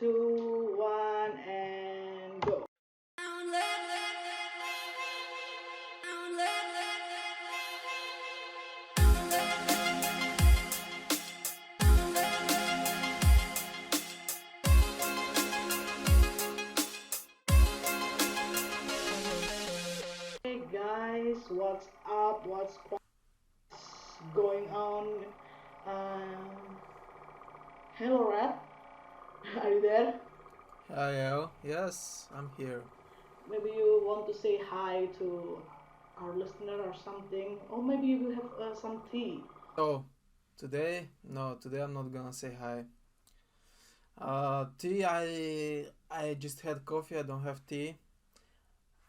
two, one, and go. Hey guys, what's up? What's going on? Um, Hello, Rat. Are you there? Hello, yes, I'm here. Maybe you want to say hi to our listener or something, or maybe you will have some tea. So, today, no, today I'm not gonna say hi. Tea, I just had coffee, I don't have tea.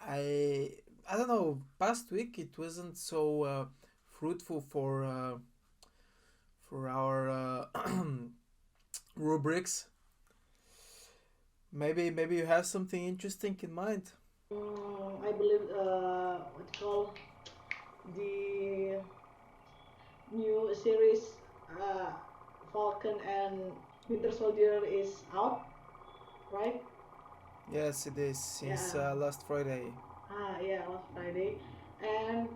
I, I don't know, past week it wasn't so fruitful for our rubrics. Maybe you have something interesting in mind. I believe what you call the new series uh, Falcon and Winter Soldier is out, right? Yes, it is since Yeah. last Friday. Yeah, last Friday, and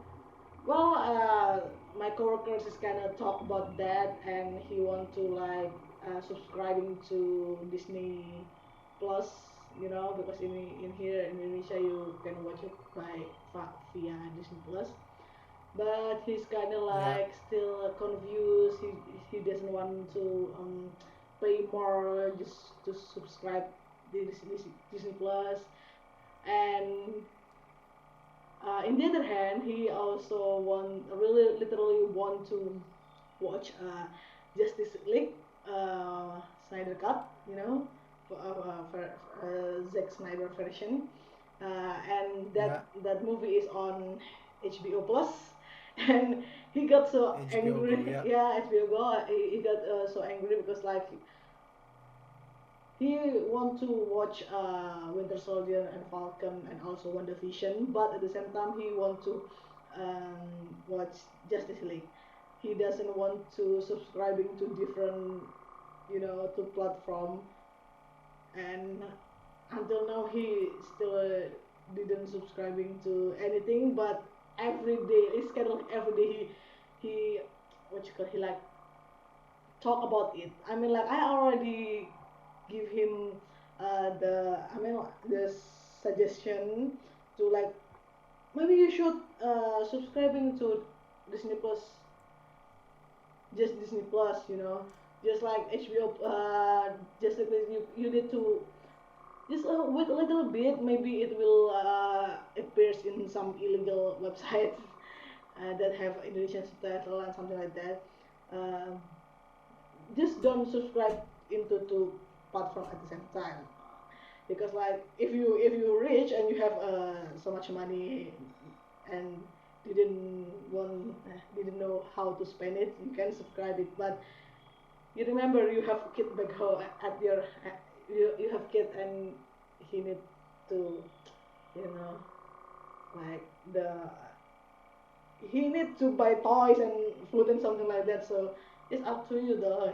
well, my coworkers is kind of talk about that, and he want to like subscribing to Disney Plus, because in here in Indonesia you can watch it via Disney Plus. But he's kind of Yeah, like still confused. He doesn't want to pay more just to subscribe Disney Plus, and in the other hand, he also really literally want to watch Justice League, Snyder Cut, for Zack Snyder version, and yeah, that movie is on HBO Plus, and he got so HBO Go, angry. yeah. Yeah, HBO Go. He got so angry because like he want to watch Winter Soldier and Falcon and also WandaVision, but at the same time he want to watch Justice League. He doesn't want to subscribing to different, to platform, and until now he still didn't subscribing to anything. But every day, it's kind of like every day he what you call he like talk about it. I mean, like I already give him the suggestion to like maybe you should subscribing to Disney Plus, just Disney Plus, just like HBO, just like you need to just wait a little bit, maybe it will appears in some illegal websites that have Indonesian subtitle and something like that. Uh, just don't subscribe into two platform at the same time, because like if you rich and you have so much money and didn't know how to spend it, you can subscribe it. But you remember you have kid back home at your you have kid, and he need to, you know like the he need to buy toys and food and something like that, so it's up to you though.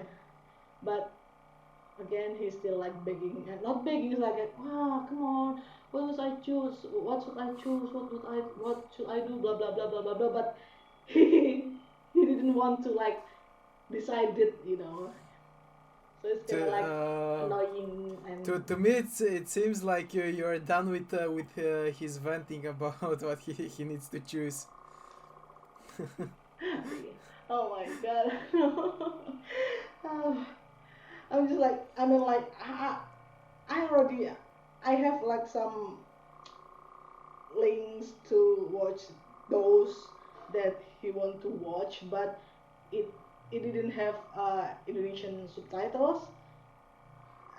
But again, he's still like begging, and not begging, he's like, wow, come on, what should I choose, what should I do, blah blah blah blah blah blah. But he didn't want to like decide it, so it's To kind of like annoying. And to me, it seems like you're done with his venting about what he needs to choose. oh my god. Oh, I'm just like, I mean, like I already I have like some links to watch those that he want to watch, but it it didn't have Indonesian subtitles,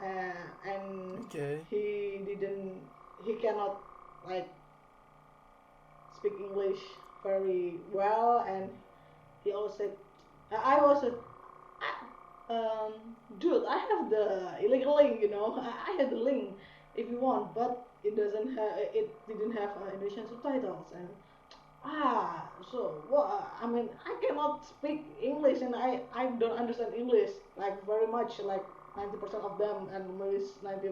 and Okay. he cannot like speak English very well, and he also said, I was a um, dude, I have the illegal link, I have the link if you want, but it didn't have Indonesian subtitles. And so what, I mean, I cannot speak English, and I don't understand English like very much, like 90% of them, and maybe 90,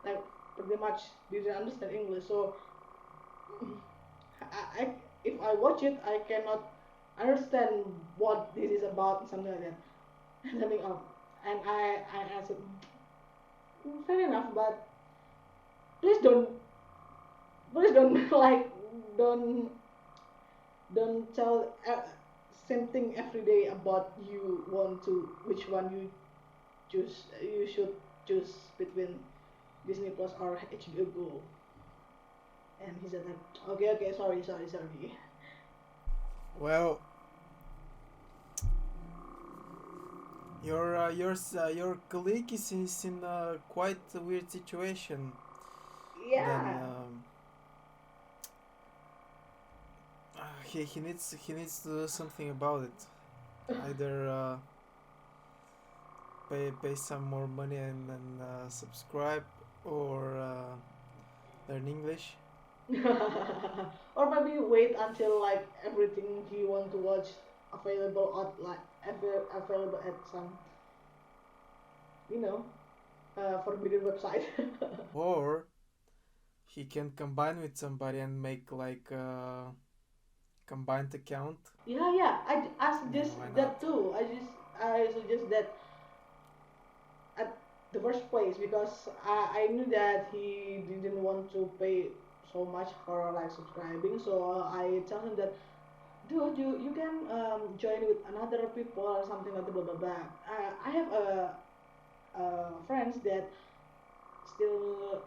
like pretty much didn't understand English. So I if I watch it, I cannot understand what this is about, something like that. Something of, and I answered, fair enough, but please don't like don't don't tell same thing every day about you want to which one you choose. You should choose between Disney Plus or HBO Go. And he said like, okay, sorry. Well, your colleague is in a quite a weird situation. Then Yeah. he needs to do something about it. Either pay some more money and subscribe, or learn English. Or maybe wait until like everything you want to watch available at like available at some, you know, forbidden website. Or he can combine with somebody and make like a combined account. Yeah. I Yeah, suggest why not? that too. I suggest that at the first place because I knew that he didn't want to pay so much for like subscribing. So I tell him that, dude, you can join with another people or something like that, blah blah blah. I have friends that still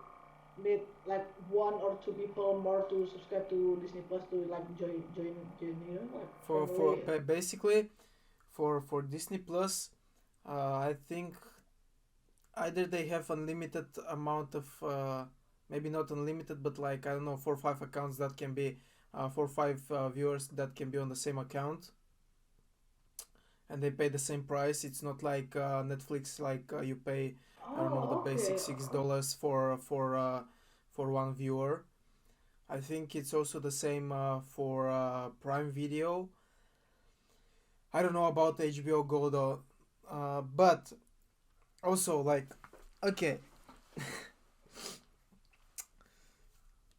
need like one or two people more to subscribe to Disney Plus to like join, you know, like For family. basically for Disney Plus, I think either they have unlimited amount of maybe not unlimited, but like, I don't know, 4 or 5 accounts that can be 4 or 5 viewers that can be on the same account, and they pay the same price. It's not like Netflix, like you pay, I don't know, the Oh, basic okay. $6 for one viewer. I think it's also the same for Prime Video. I don't know about HBO Go though, but also like, okay,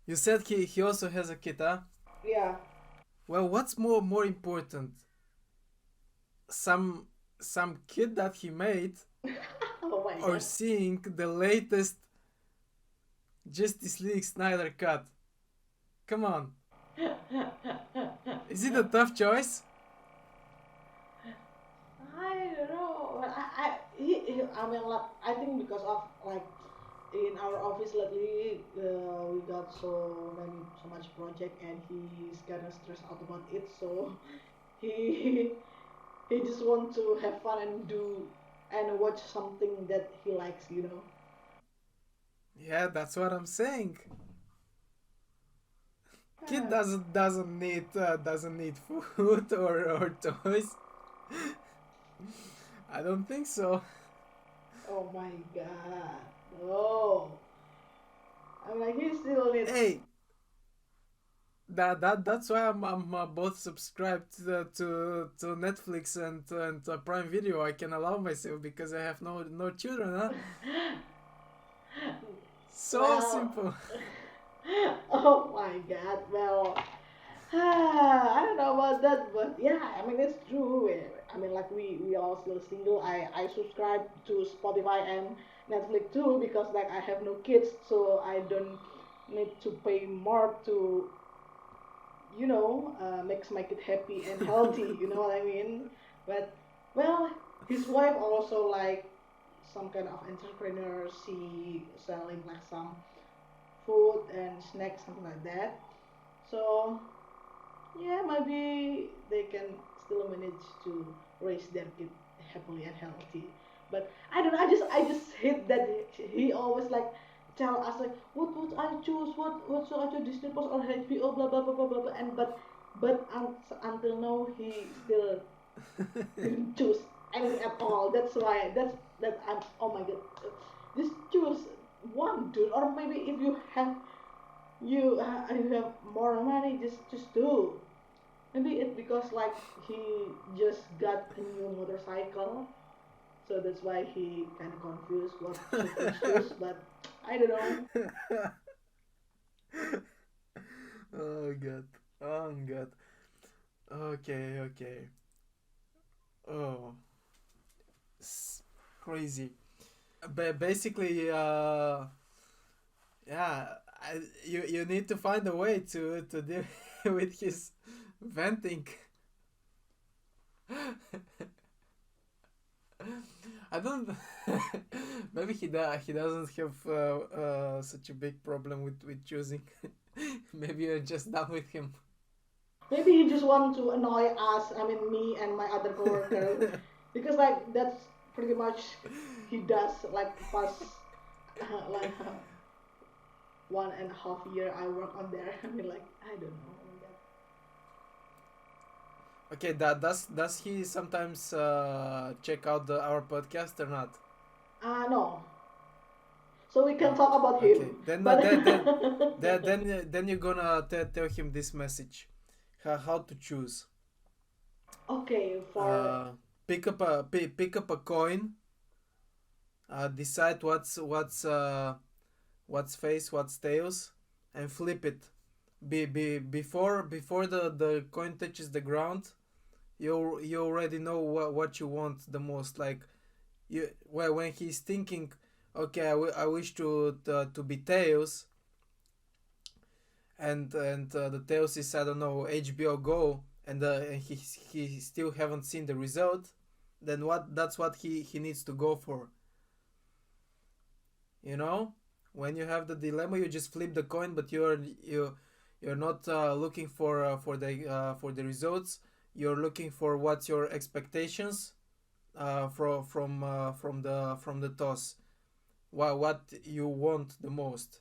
you said he also has a kid, huh? Yeah. Well, what's more important? Some some kid that he made, Oh my or god. seeing the latest Justice League Snyder cut? Come on, is it a tough choice? I don't know. I mean, like, I think because of like in our office lately, we got so much project, and he's kind of stressed out about it. So he he just want to have fun and do and watch something that he likes, you know. Yeah, that's what I'm saying. Kid Ah, doesn't need food or toys. I don't think so. oh my god. No. I'm like he still need. Hey, that's why I'm both subscribed to Netflix and Prime Video. I can allow myself because I have no children, huh? So Well. simple. Oh my god. Well. I don't know about that, but yeah, I mean it's true. I mean, like we are still single. I subscribe to Spotify and Netflix too because like I have no kids, so I don't need to pay more to, you know, makes my kid happy and healthy. You know what I mean? But well, his wife also like some kind of entrepreneur. She selling like some food and snacks, something like that. So yeah, maybe they can still manage to raise their kid happily and healthy. But I don't know. I just hate that he always like tell us like what would I choose? What should I choose? Disney Plus or HBO? Blah blah blah blah blah. blah. And until now he still didn't choose anything at all. That's why that I'm, oh my god. Just choose one, dude. Or maybe if you have more money, just do. Maybe it's because like he just got a new motorcycle, So that's why he kind of confused what should he choose. But I don't know. Oh god. Oh god. Okay, okay. Oh, crazy. Basically, yeah, you need to find a way to deal with his venting. I don't. Maybe he doesn't have such a big problem with choosing. Maybe you're just done with him. Maybe he just want to annoy us. I mean, me and my other coworker, because like that's pretty much he does like past like 1.5 year I work on there. I mean, like I don't know. Okay, that does he sometimes check out our podcast or not? No. So we can Oh, talk about okay. him, but Then you're gonna tell him this message, how to choose. okay for Uh, pick up a coin. Decide what's face, what's tails, and flip it. Before the coin touches the ground, you already know what you want the most. Like you, well, when he's thinking, okay, I wish to be tails, and the tails is, I don't know, HBO Go, and he still haven't seen the result. Then that's what he needs to go for. You know, when you have the dilemma, you just flip the coin, but you're not looking for the results. You're looking for what's your expectations from the toss. What you want the most.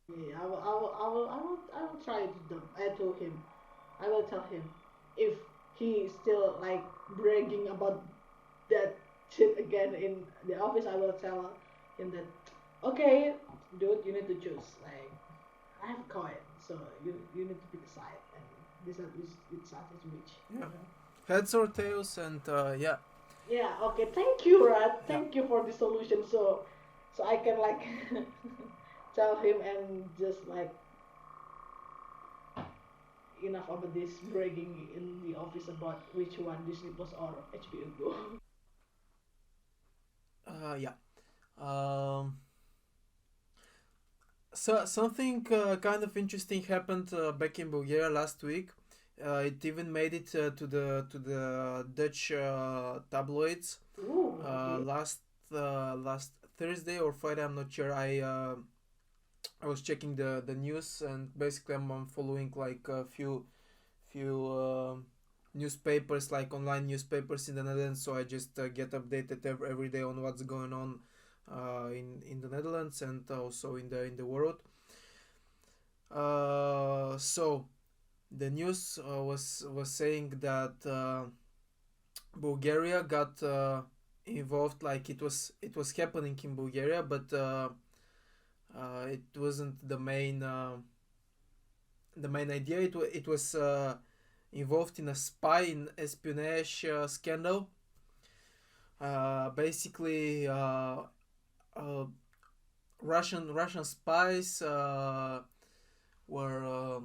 yeah, I will try to do. I told him. I will tell him if he still like bragging about that shit again in the office. I will tell him that okay, dude, you need to choose. Like I have a coin, so you need to pick a side, and this is which side is which. Yeah, heads or tails, and yeah, Yeah. Okay. Thank you, Rad. yeah. Thank you for the solution. So I can like tell him and just like enough about this bragging in the office about which one Disney Plus or HBO Go. Yeah. Um, so something kind of interesting happened back in Bulgaria last week. It even made it to the Dutch tabloids Ooh. Okay. last Thursday or Friday. I'm not sure. I was checking the news, and basically I'm following like a few newspapers, like online newspapers in the Netherlands. So I just get updated every day on what's going on in the Netherlands and also in the world. So the news was saying that Bulgaria got involved. Like it was happening in Bulgaria, but it wasn't the main idea. It was involved in a spy in espionage scandal. Basically, uh, Russian spies were uh,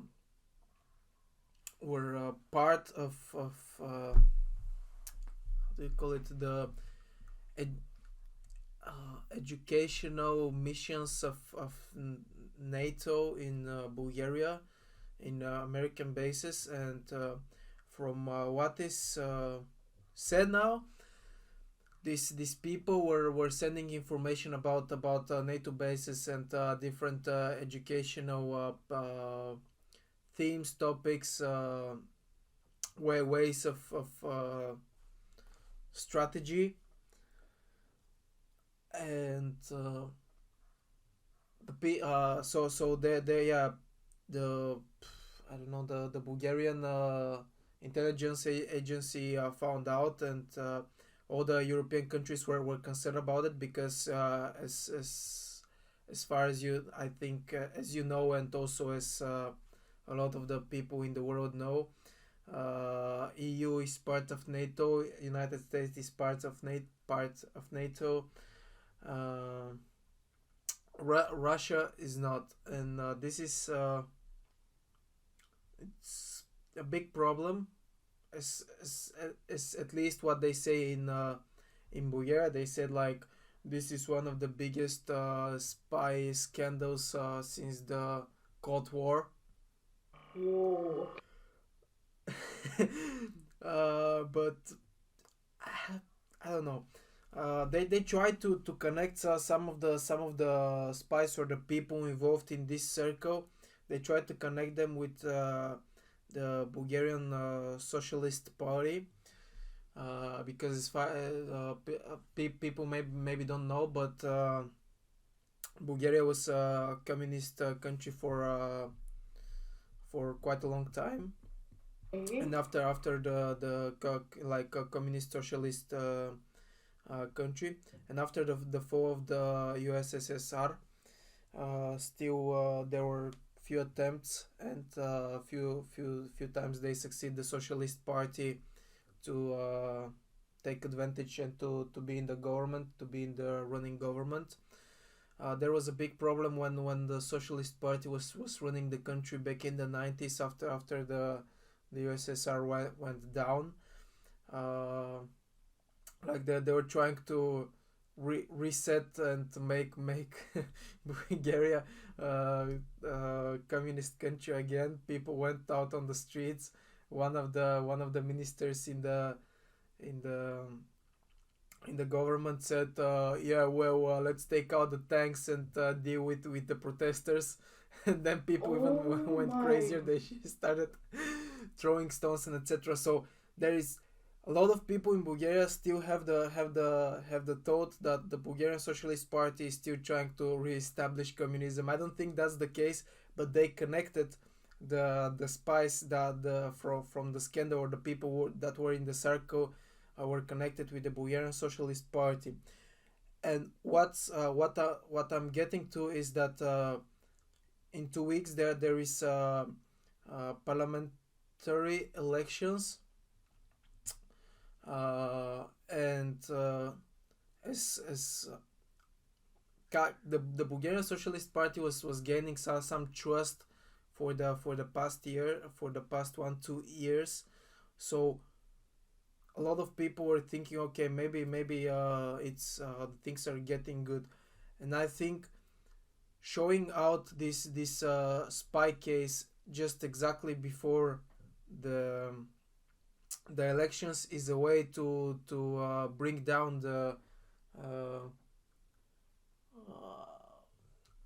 were part of how do you call it, the ed- educational missions of NATO in Bulgaria, in American bases, and from what is said now, these people were sending information about NATO bases and different educational themes, topics, ways of strategy, and so they the I don't know, the Bulgarian intelligence agency found out, and all the European countries were concerned about it, because as far as you, I think, as you know, and also as a lot of the people in the world know, EU is part of NATO. United States is part of NATO. Uh, Russia is not, and this is it's a big problem. As at least what they say in Bulgaria. They said like this is one of the biggest spy scandals since the Cold War. Whoa. But I don't know. They try to connect some of the spies or the people involved in this circle. They try to connect them with the Bulgarian Socialist Party, because people maybe don't know, but Bulgaria was a communist country for quite a long time, Okay. and after like a communist socialist country, and after the fall of the USSR, still there were few attempts, and few times they succeed the Socialist Party to take advantage and to be in the government, to be in the running government. There was a big problem when the Socialist Party was running the country back in the 90s, after the USSR went down. Uh, like they were trying to reset and to make Bulgaria communist country again. People went out on the streets. One of the ministers in the in the government said, "Yeah, well, let's take out the tanks and deal with the protesters." And then people even Oh went my. crazier. They started throwing stones and etc. So there is a lot of people in Bulgaria still have the thought that the Bulgarian Socialist Party is still trying to reestablish communism. I don't think that's the case, but they connected the spies that from the scandal, or the people that were in the circle were connected with the Bulgarian Socialist Party. And what I'm getting to is that in 2 weeks there is parliamentary elections, and as the Bulgarian Socialist Party was gaining some trust for the past year, for the past 1-2 years. So a lot of people were thinking, okay, maybe it's things are getting good, and I think showing out this spy case just exactly before the the elections is a way to bring down uh,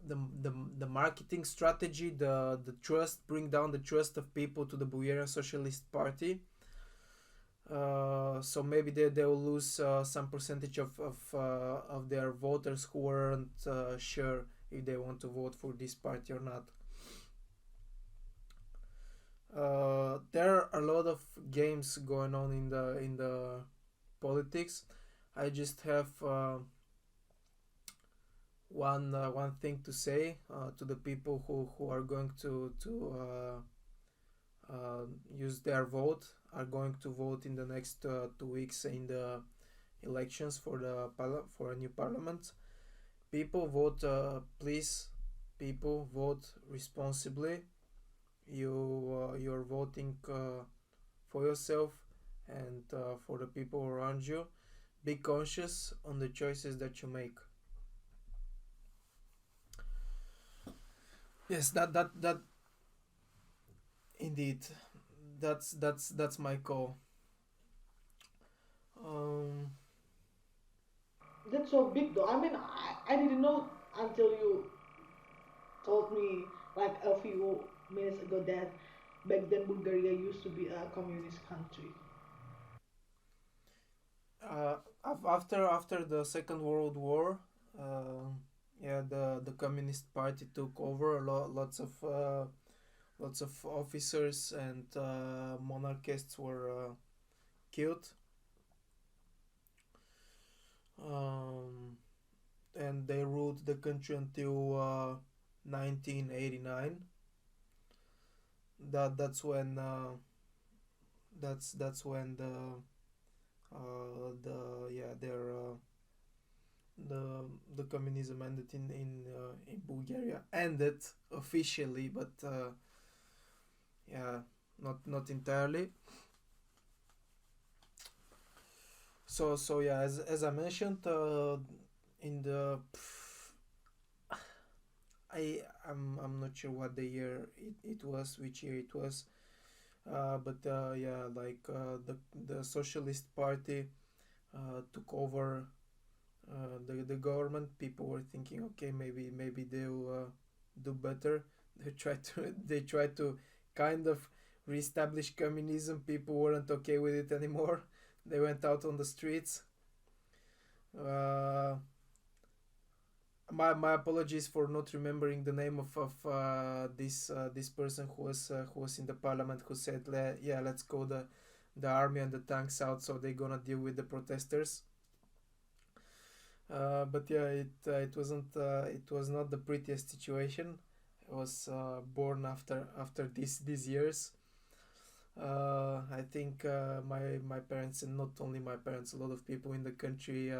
the, the marketing strategy, the trust, bring down the trust of people to the Bulgarian Socialist Party. So maybe they will lose some percentage of their voters who weren't sure if they want to vote for this party or not. There are a lot of games going on in the politics. I just have one thing to say to the people who are going to use their vote, are going to vote in the next 2 weeks in the elections for a new parliament. People vote, please. People vote responsibly. You're voting for yourself and for the people around you. Be conscious on the choices that you make. Yes, that indeed, that's my call. Um, That's so big though. I mean, I didn't know until you told me like a few minutes ago that back then Bulgaria used to be a communist country. after the Second World War, yeah, the Communist Party took over. Lots of officers and monarchists were killed, um, and they ruled the country until 1989. That's when that's when the yeah their the communism ended in Bulgaria, ended officially, but yeah, not entirely. So yeah, as I mentioned, in the I'm not sure what the year it was, which year it was, but yeah, like the Socialist Party took over the government. People were thinking, okay, maybe they'll do better. They tried to kind of reestablish communism. People weren't okay with it anymore. They went out on the streets. Uh, my apologies for not remembering the name of this person who was in the parliament, who said, yeah, let's go the army and the tanks out, so they're gonna deal with the protesters. But yeah, it was not the prettiest situation. I was born after these years. I think my parents, and not only my parents, a lot of people in the country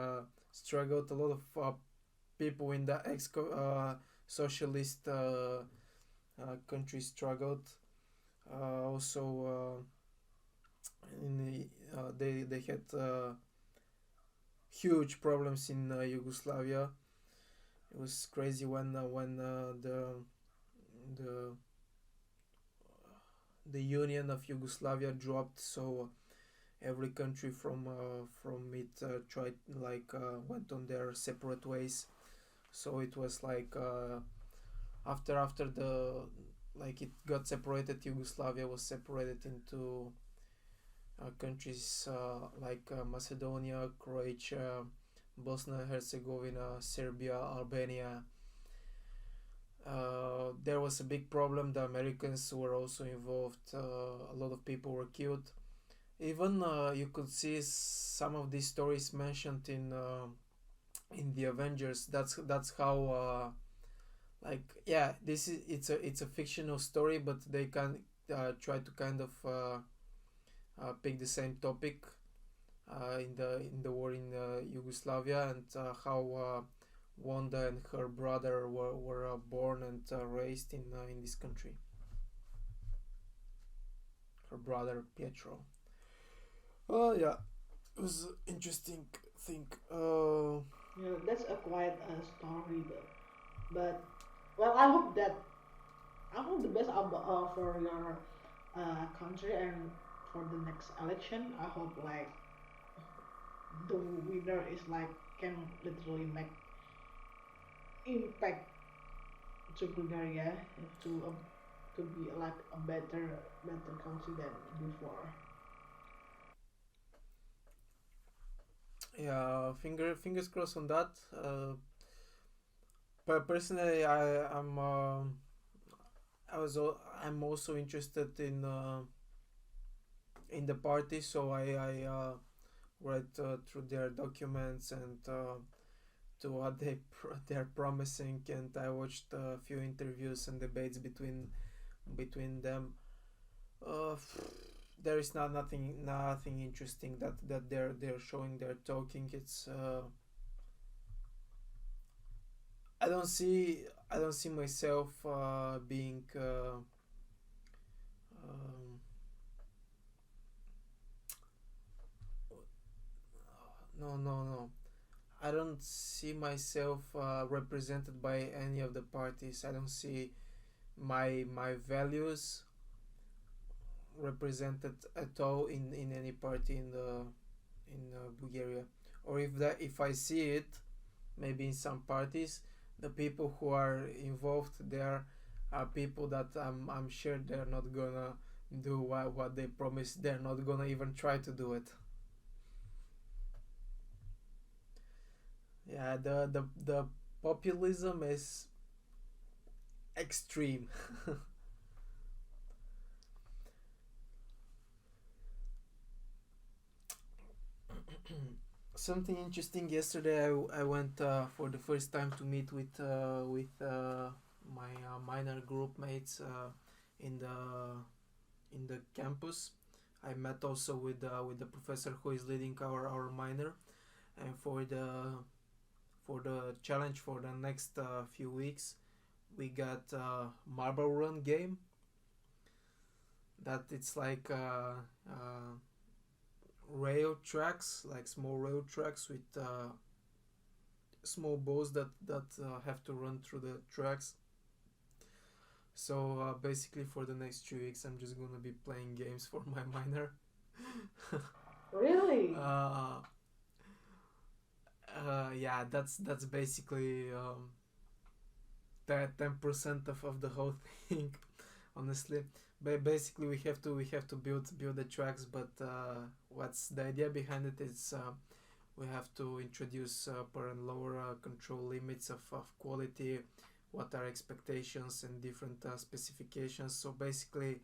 struggled. A lot of people in the ex socialist country struggled. Also, they had huge problems in Yugoslavia. It was crazy when the the Union of Yugoslavia dropped. So every country from it tried like went on their separate ways. So it was like after the like it got separated, Yugoslavia was separated into countries like Macedonia, Croatia, Bosnia Herzegovina, Serbia, Albania. There was a big problem. The Americans were also involved. A lot of people were killed. Even you could see some of these stories mentioned in the Avengers. That's how like yeah, this is it's a fictional story, but they can try to kind of pick the same topic in the war in Yugoslavia, and how Wanda and her brother were born and raised in this country. Her brother Pietro. Oh yeah, it was interesting thing. That's a quite story though. But well, I hope the best for your country and for the next election. I hope like the winner is like can literally make impact to Bulgaria to be like a better country than before. Yeah, fingers crossed on that. But personally, I'm also interested in the party, so I read through their documents and to what they're promising, and I watched a few interviews and debates between them. Uh, there is nothing interesting that they're showing. They're talking. It's I don't see myself being um, no, I don't see myself represented by any of the parties. I don't see my values represented at all in any party in Bulgaria. Or if I see it, maybe in some parties, the people who are involved there are people that I'm sure they're not gonna do what they promised. They're not gonna even try to do it. Yeah, the populism is extreme. Something interesting yesterday. I went for the first time to meet with my minor group mates in the campus. I met also with the professor who is leading our minor, and for the challenge for the next few weeks, we got Marble Run game that it's like rail tracks, like small rail tracks with small balls that have to run through the tracks. So basically, for the next 3 weeks, I'm just gonna be playing games for my minor. Really? uh, yeah, that's basically that 10% of the whole thing. Honestly, but basically we have to build the tracks. But what's the idea behind it is we have to introduce upper and lower control limits of quality, what are expectations and different specifications. So basically,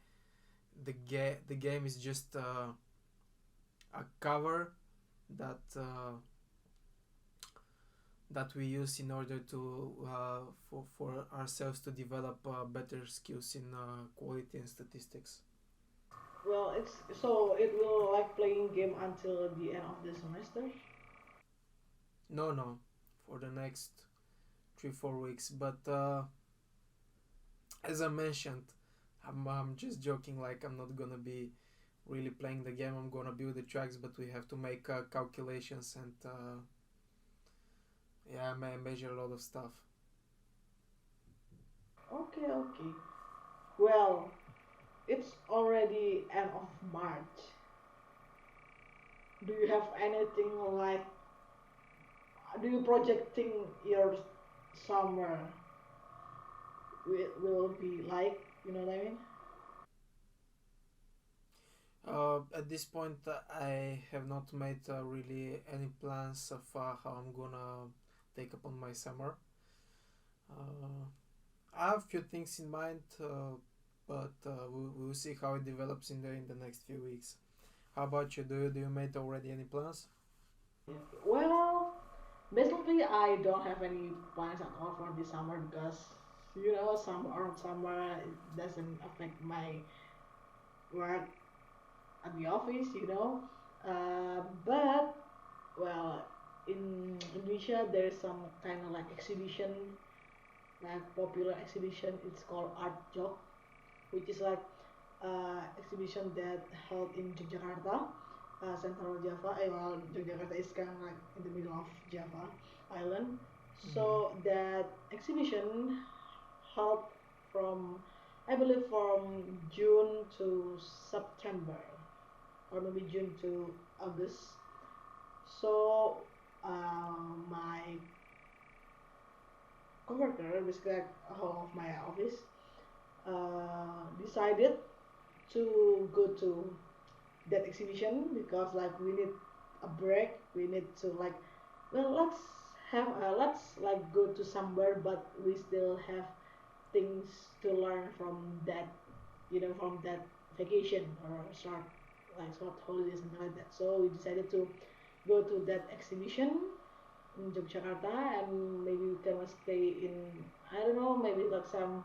the game is just a cover that that we use in order to for ourselves to develop better skills in quality and statistics. Well, it's so it will like playing game until the end of the semester. No, no, for the next 3 4 weeks. But as I mentioned, I'm just joking. Like I'm not gonna be really playing the game. I'm gonna build the tracks, but we have to make calculations and yeah, measure a lot of stuff. Okay, okay. Well, it's already end of March. Do you have anything like? Do you projecting your summer will be like? You know what I mean? At this point, I have not made really any plans of how I'm gonna take upon my summer. Uh, I have a few things in mind, but we'll see how it develops in the next few weeks. How about you? Do you made already any plans? Well, basically, I don't have any plans at all for this summer because summer it doesn't affect my work at the office. But well, in Indonesia there is some kind of like exhibition, like popular exhibition. It's called Art Jog, which is like exhibition that held in Yogyakarta, Central Java. Well, Yogyakarta is kind of like in the middle of Java Island. Mm-hmm. So that exhibition held from, I believe, from June to September, or maybe June to August. So my coworker, basically like of my office, decided to go to that exhibition because like we need a break. We need to like, well, let's like go to somewhere, but we still have things to learn from that, from that vacation or short holidays, something like that. So we decided to go to that exhibition in Yogyakarta, and maybe we can stay in, I don't know, maybe like some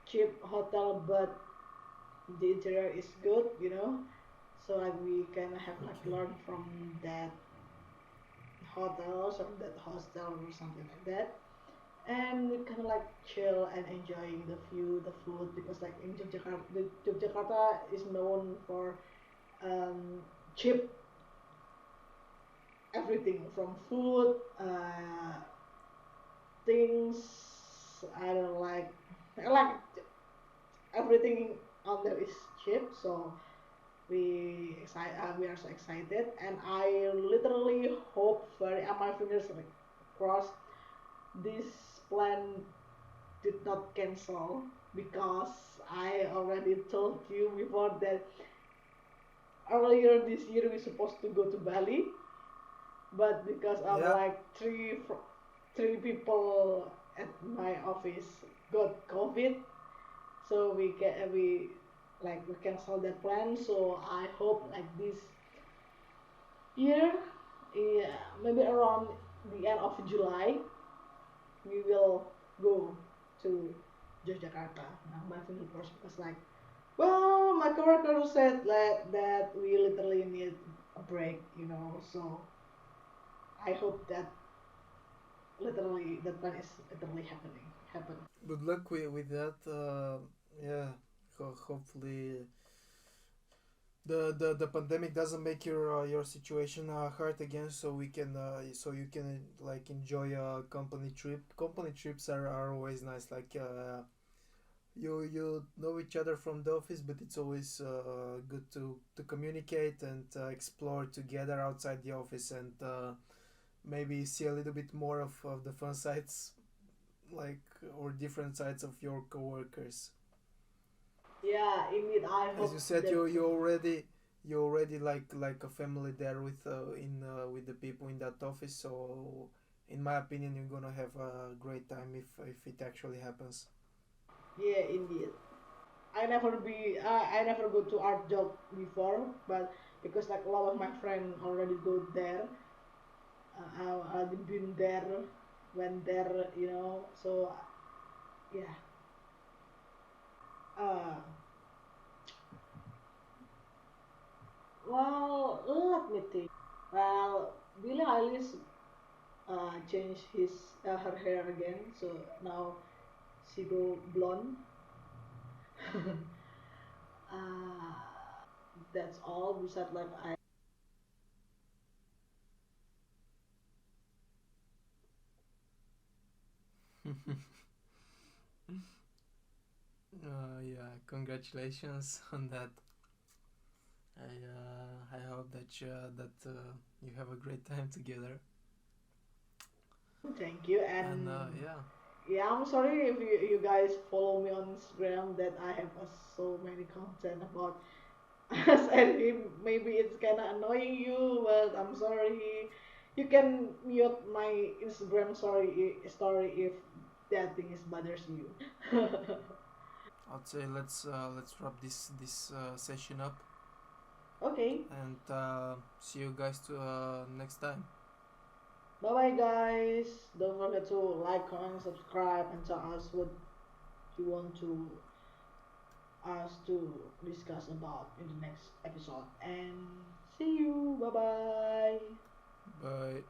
cheap hotel, but the interior is good. So like we can have like Okay. learn from that hotel or that hostel or something like that, and we kind of like chill and enjoying the view, the food, because like in Yogyakarta is known for um, cheap everything from food, things. I don't like, I like everything on there is cheap, so we are so excited, and I literally hope very, my fingers like crossed, this plan did not cancel, because I already told you before that earlier this year we supposed to go to Bali, but because of Yeah. like three people at my office got COVID, so we cancel that plan. So I hope like this year, yeah, maybe around the end of July, we will go to Yogyakarta. Now my finger crossed, because like Well, my coworker said that we literally need a break, so I hope that literally that plan is literally happen. Good luck with that. Yeah, hopefully the pandemic doesn't make your situation hard again, so we can so you can like enjoy a company trip. Company trips are always nice. Like you know each other from the office, but it's always good to communicate and explore together outside the office and maybe see a little bit more of the fun sides, like or different sides of your coworkers. Yeah, indeed. I As you hope said, that you already like a family there with the people in that office. So, in my opinion, you're gonna have a great time if it actually happens. yeah, indeed. I never go to art job before, but because like a lot of my friends already go there, I already been there, went there, So yeah. Uh, well, let me think. Well, Billie Eilish changed her hair again, so now she go blonde. uh, that's all. Besides, like I. Yeah, congratulations on that. I hope that you have a great time together. Thank you, And and yeah. yeah, I'm sorry if you guys follow me on Instagram that I have so many content about us, and maybe it's kind of annoying you, but I'm sorry. You can mute my Instagram story if that thing is bothers you. I'd say let's wrap this session up Okay, and see you guys to next time. bye bye guys. Don't forget to like, comment, subscribe, and tell us what you want to us to discuss about in the next episode. And see you. Bye bye. Bye.